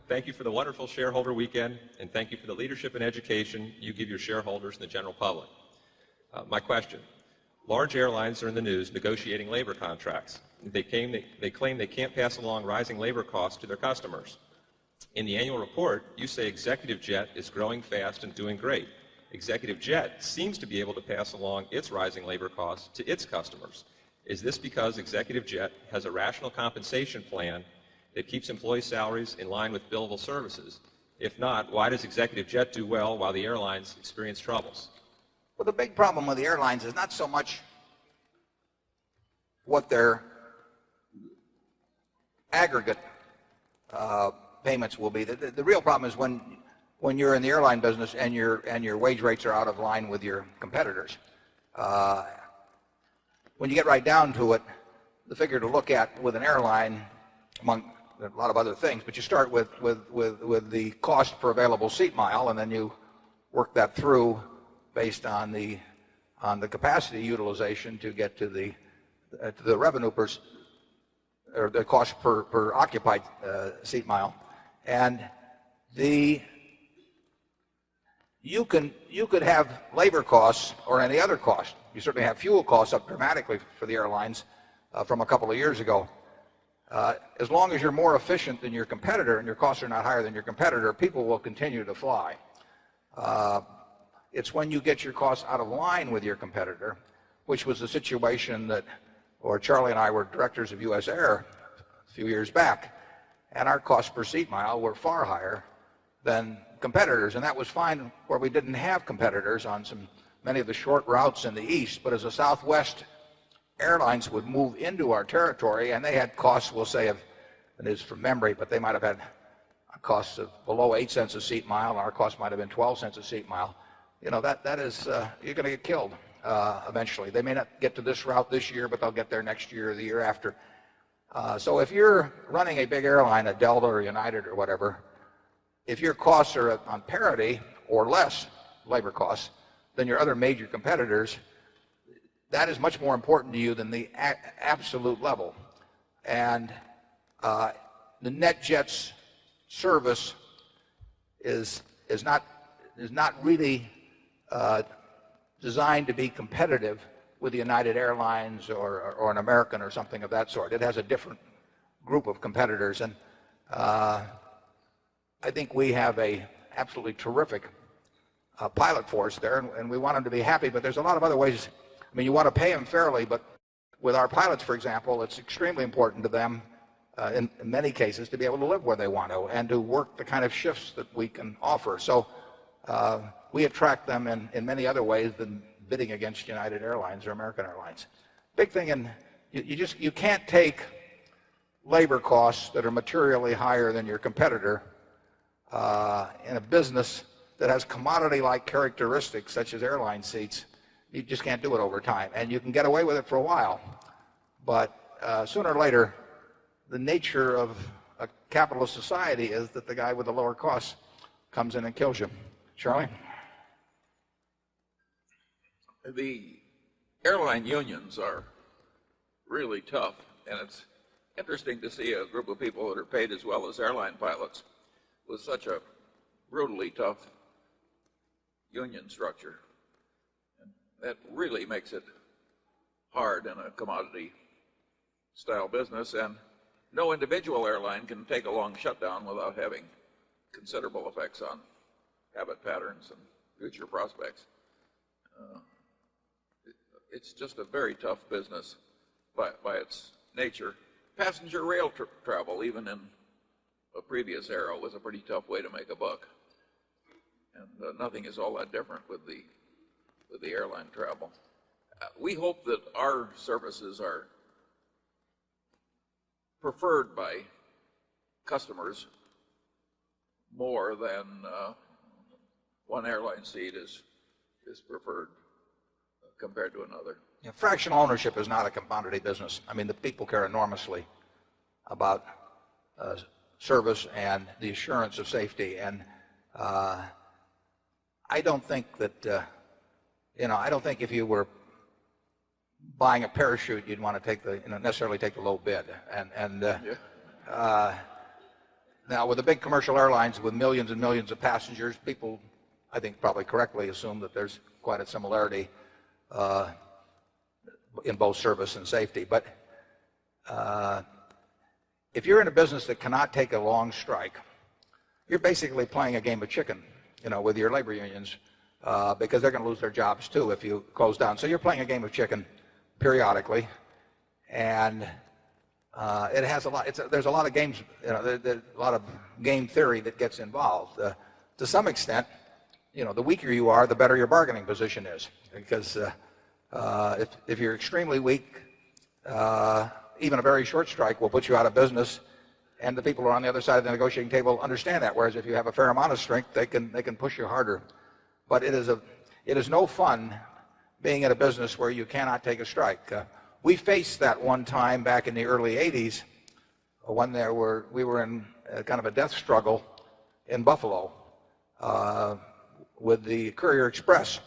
Thank you for the wonderful shareholder weekend, and thank you for the leadership and education you give your shareholders and the general public. My question. Large airlines are in the news negotiating labor contracts. They claim they can't pass along rising labor costs to their customers. In the annual report, you say Executive Jet is growing fast and doing great. Executive Jet seems to be able to pass along its rising labor costs to its customers. Is this because Executive Jet has a rational compensation plan that keeps employee salaries in line with billable services? If not, why does Executive Jet do well while the airlines experience troubles? Well, the big problem with the airlines is not so much what their aggregate payments will be. The real problem is when you're in the airline business and your wage rates are out of line with your competitors. When you get right down to it, the figure to look at with an airline, among a lot of other things, but you start with the cost per available seat mile, and then you work that through based on the capacity utilization to get to the revenue per, or the cost per occupied seat mile. And you could have labor costs or any other cost. You certainly have fuel costs up dramatically for the airlines from a couple of years ago. As long as you're more efficient than your competitor and your costs are not higher than your competitor, people will continue to fly. It's when you get your costs out of line with your competitor, which was the situation where Charlie and I were directors of US Air a few years back, and our costs per seat mile were far higher than competitors, and that was fine where we didn't have competitors on many of the short routes in the east. But as a Southwest airlines would move into our territory, and they had costs, we'll say, and it is from memory, but they might have had costs of below 8 cents a seat mile, and our cost might have been 12 cents a seat mile. You know, that is, you're going to get killed eventually. They may not get to this route this year, but they'll get there next year or the year after. So if you're running a big airline, a Delta or United or whatever, if your costs are on parity or less labor costs than your other major competitors, that is much more important to you than the absolute level. And the NetJets service is not really designed to be competitive with the United Airlines or an American or something of that sort. It has a different group of competitors, and I think we have a absolutely terrific pilot force there, and we want them to be happy. But there's a lot of other ways. I mean, you want to pay them fairly, but with our pilots, for example, it's extremely important to them in many cases to be able to live where they want to and to work the kind of shifts that we can offer. So we attract them in many other ways than bidding against United Airlines or American Airlines. Big thing, and you can't take labor costs that are materially higher than your competitor in a business that has commodity-like characteristics such as airline seats. You just can't do it over time, and you can get away with it for a while, but sooner or later the nature of a capitalist society is that the guy with the lower costs comes in and kills you. Charlie? The airline unions are really tough, and it's interesting to see a group of people that are paid as well as airline pilots with such a brutally tough union structure. And that really makes it hard in a commodity style business, and no individual airline can take a long shutdown without having considerable effects on habit patterns and future prospects. It's just a very tough business by its nature. Passenger rail travel, even in a previous era, was a pretty tough way to make a buck, and nothing is all that different with the airline travel. We hope that our services are preferred by customers more than one airline seat is preferred compared to another. Yeah, fractional ownership is not a commodity business. I mean, the people care enormously about service and the assurance of safety, and I don't think that I don't think if you were buying a parachute you'd want to take necessarily take the low bid, and Now, with the big commercial airlines with millions and millions of passengers, people, I think, probably correctly assume that there's quite a similarity in both service and safety. But if you're in a business that cannot take a long strike, you're basically playing a game of chicken, with your labor unions, because they're going to lose their jobs too if you close down. So you're playing a game of chicken periodically, and it has a lot. There's a lot of games, there's a lot of game theory that gets involved. To some extent, the weaker you are, the better your bargaining position is, because if you're extremely weak, even a very short strike will put you out of business, and the people who are on the other side of the negotiating table understand that. Whereas if you have a fair amount of strength, they can push you harder. But it is no fun being in a business where you cannot take a strike. We faced that one time back in the early '80s when we were in kind of a death struggle in Buffalo with the Courier Express.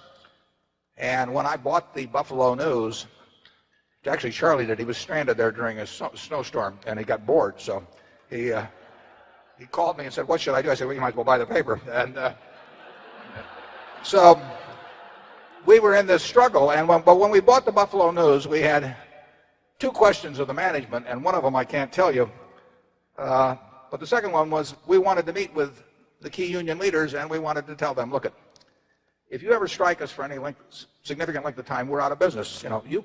And when I bought the Buffalo News, actually Charlie did. He was stranded there during a snowstorm, and he got bored. So he called me and said, "What should I do?" I said, "Well, you might as well buy the paper." And so we were in this struggle. But when we bought the Buffalo News, we had two questions of the management, and one of them I can't tell you. But the second one was we wanted to meet with the key union leaders, and we wanted to tell them, "Look, if you ever strike us for any significant length of time, we're out of business. You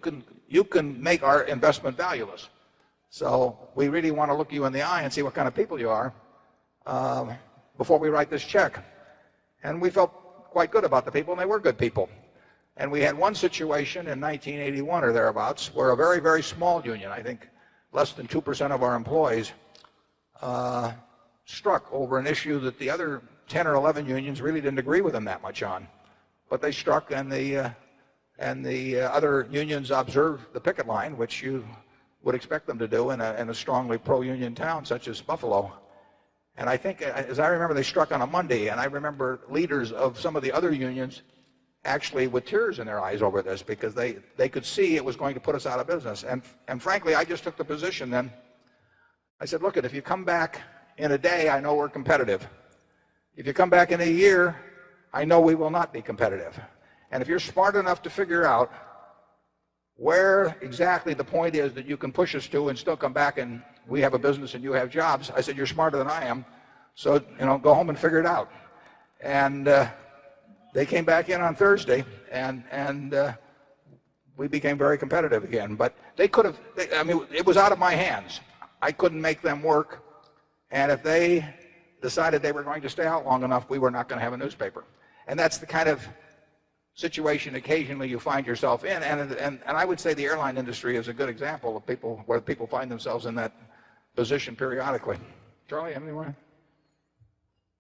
can make our investment valueless. So we really want to look you in the eye and see what kind of people you are before we write this check." And we felt quite good about the people, and they were good people. And we had one situation in 1981 or thereabouts where a very, very small union, I think less than 2% of our employees, struck over an issue that the other 10 or 11 unions really didn't agree with them that much on. But they struck, and the other unions observed the picket line, which you would expect them to do in a strongly pro-union town such as Buffalo. And I think, as I remember, they struck on a Monday, and I remember leaders of some of the other unions actually with tears in their eyes over this, because they could see it was going to put us out of business. And frankly, I just took the position then. I said, "Look, if you come back in a day, I know we're competitive. If you come back in a year, I know we will not be competitive. And if you're smart enough to figure out where exactly the point is that you can push us to and still come back and we have a business and you have jobs," I said, "you're smarter than I am. So, go home and figure it out." And they came back in on Thursday, and we became very competitive again. But they could have, it was out of my hands. I couldn't make them work. And if they decided they were going to stay out long enough, we were not going to have a newspaper. And that's the kind of situation occasionally you find yourself in. And I would say the airline industry is a good example of where people find themselves in that position periodically. Charlie, anyone?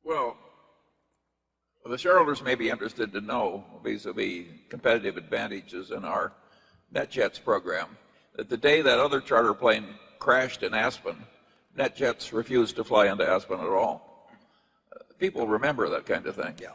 Well, the shareholders may be interested to know, vis-a-vis competitive advantages in our NetJets program, that the day that other charter plane crashed in Aspen, NetJets refused to fly into Aspen at all. People remember that kind of thing. Yeah.